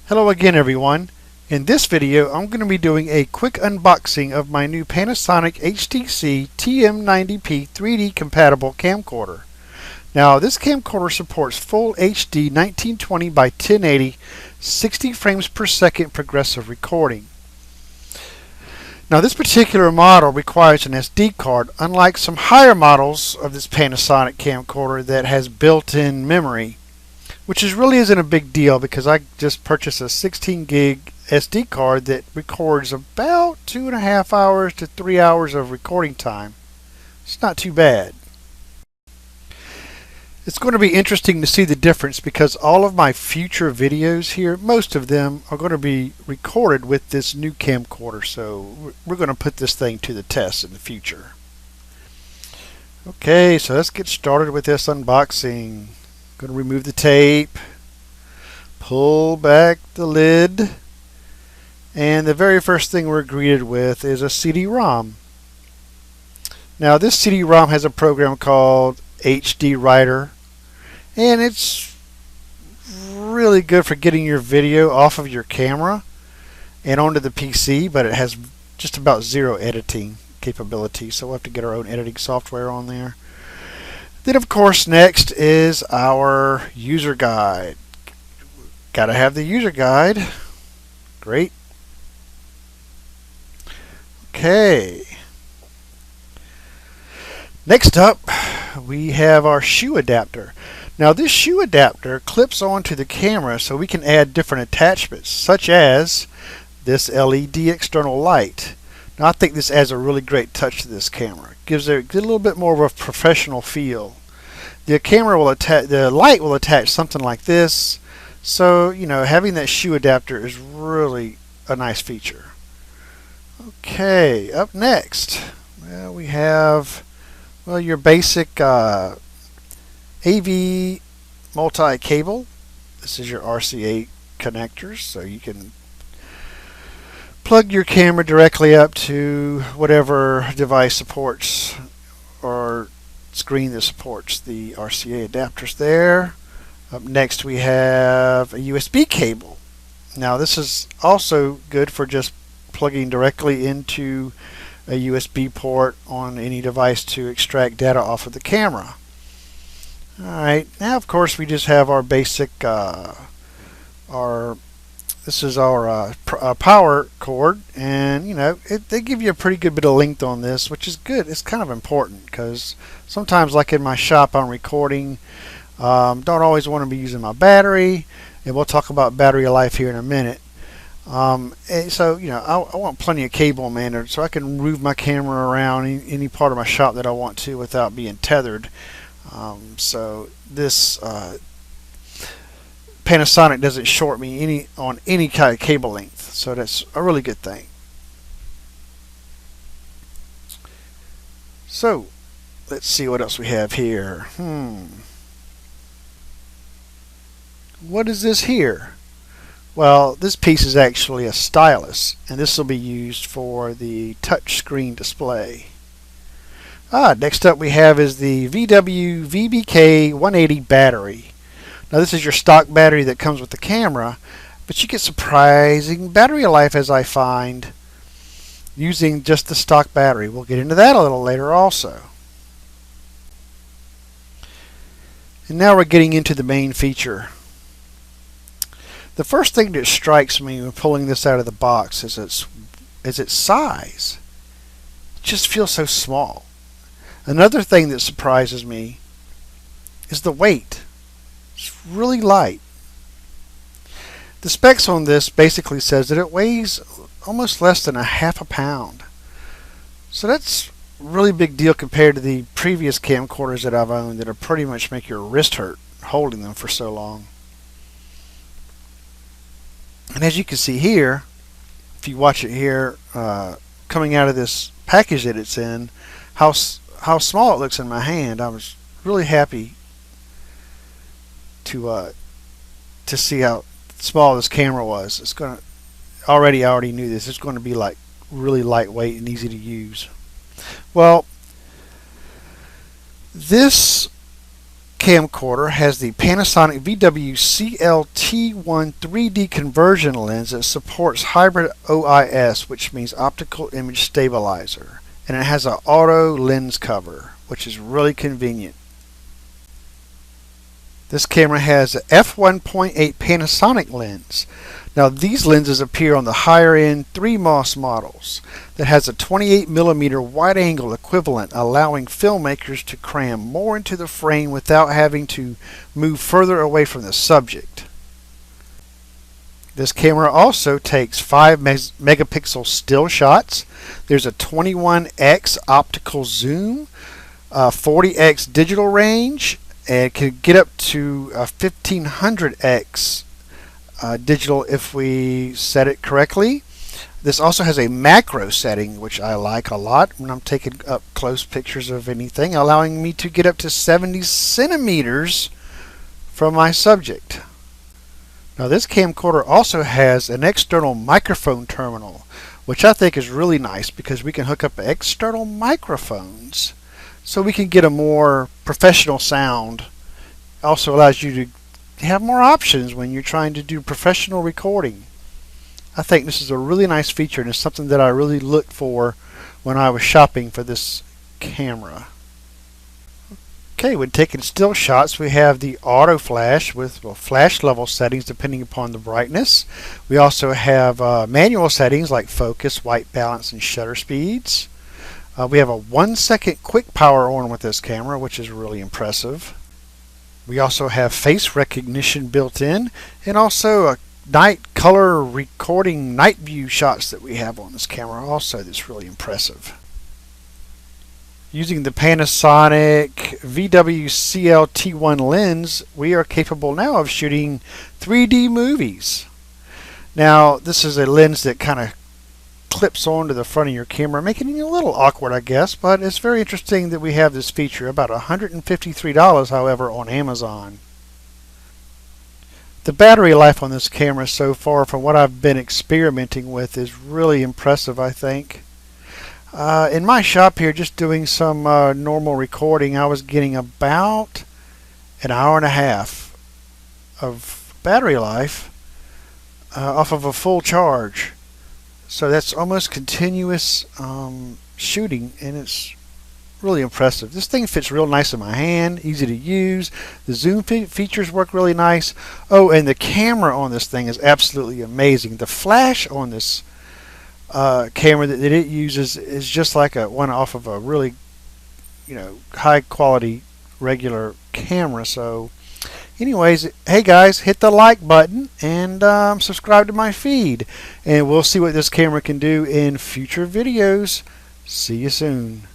Hello again, everyone. In this video I'm going to be doing a quick unboxing of my new Panasonic HDC-TM90P 3D compatible camcorder. Now this camcorder supports full HD 1920 by 1080 60 frames per second progressive recording. Now this particular model requires an SD card, unlike some higher models of this Panasonic camcorder that has built-in memory, which really isn't a big deal because I just purchased a 16 gig SD card that records about 2.5 hours to 3 hours of recording time. It's not too bad. It's going to be interesting to see the difference because all of my future videos here, most of them are going to be recorded with this new camcorder, so we're going to put this thing to the test in the future. Okay, so let's get started with this unboxing. Going to remove the tape, pull back the lid, and the very first thing we're greeted with is a CD-ROM. Now this CD-ROM has a program called HD Writer, and it's really good for getting your video off of your camera and onto the PC, but it has just about zero editing capability, so we'll have to get our own editing software on there. Then of course next is our user guide. Gotta have the user guide. Great. Okay. Next up we have our shoe adapter. Now this shoe adapter clips onto the camera so we can add different attachments, such as this LED external light. Now I think this adds a really great touch to this camera. Gives it a little bit more of a professional feel. The light will attach something like this, so having that shoe adapter is really a nice feature. Okay, up next, we have your basic AV multi-cable. This is your RCA connectors, so you can plug your camera directly up to whatever device supports or screen that supports the RCA adapters there. Up next we have a USB cable. Now this is also good for just plugging directly into a USB port on any device to extract data off of the camera. Alright, now of course we just have our basic this is our power cord, and they give you a pretty good bit of length on this, which is good. It's kind of important because sometimes, like in my shop, I'm recording, don't always want to be using my battery, and we'll talk about battery life here in a minute. And so I want plenty of cable, man, so I can move my camera around any part of my shop that I want to without being tethered. So this Panasonic doesn't short me on any kind of cable length, so that's a really good thing. So let's see what else we have here. What is this here? Well, this piece is actually a stylus, and this will be used for the touch screen display. Next up we have is the VW VBK 180 battery. Now this is your stock battery that comes with the camera, but you get surprising battery life, as I find, using just the stock battery. We'll get into that a little later also. And now we're getting into the main feature. The first thing that strikes me when pulling this out of the box is its size. It just feels so small. Another thing that surprises me is the weight. It's really light. The specs on this basically says that it weighs almost less than ½ pound. So that's a really big deal compared to the previous camcorders that I've owned that pretty much make your wrist hurt holding them for so long. And as you can see here, if you watch it here, coming out of this package that it's in, how small it looks in my hand. I was really happy to see how small this camera was. It's I already knew this. It's going to be like really lightweight and easy to use. Well, this camcorder has the Panasonic VWCLT1 3D conversion lens that supports hybrid OIS, which means optical image stabilizer, and it has an auto lens cover, which is really convenient. This camera has a f1.8 Panasonic lens. Now these lenses appear on the higher end 3MOS models that has a 28mm wide angle equivalent, allowing filmmakers to cram more into the frame without having to move further away from the subject. This camera also takes 5 megapixel still shots. There's a 21x optical zoom, 40x digital range, and it can get up to 1500x digital if we set it correctly. This also has a macro setting, which I like a lot when I'm taking up close pictures of anything, allowing me to get up to 70 centimeters from my subject. Now this camcorder also has an external microphone terminal, which I think is really nice because we can hook up external microphones so we can get a more professional sound. Also allows you to have more options when you're trying to do professional recording. I think this is a really nice feature, and it's something that I really looked for when I was shopping for this camera. Okay, when taking still shots, we have the auto flash with flash level settings depending upon the brightness. We also have manual settings like focus, white balance, and shutter speeds. We have a 1 second quick power on with this camera, which is really impressive. We also have face recognition built in, and also a night color recording night view shots that we have on this camera also that's really impressive. Using the Panasonic VWCLT1 lens, we are capable now of shooting 3D movies. Now this is a lens that kind of clips onto the front of your camera, making it a little awkward, I guess, but it's very interesting that we have this feature. About $153, however, on Amazon. The battery life on this camera so far, from what I've been experimenting with, is really impressive, I think. In my shop here, just doing some normal recording, I was getting about an hour and a half of battery life off of a full charge. So that's almost continuous shooting, and it's really impressive. This thing fits real nice in my hand, easy to use. The zoom features work really nice. Oh, and the camera on this thing is absolutely amazing. The flash on this camera that it uses is just like one off of a really, high quality regular camera. So anyways, hey guys, hit the like button and subscribe to my feed, and we'll see what this camera can do in future videos. See you soon.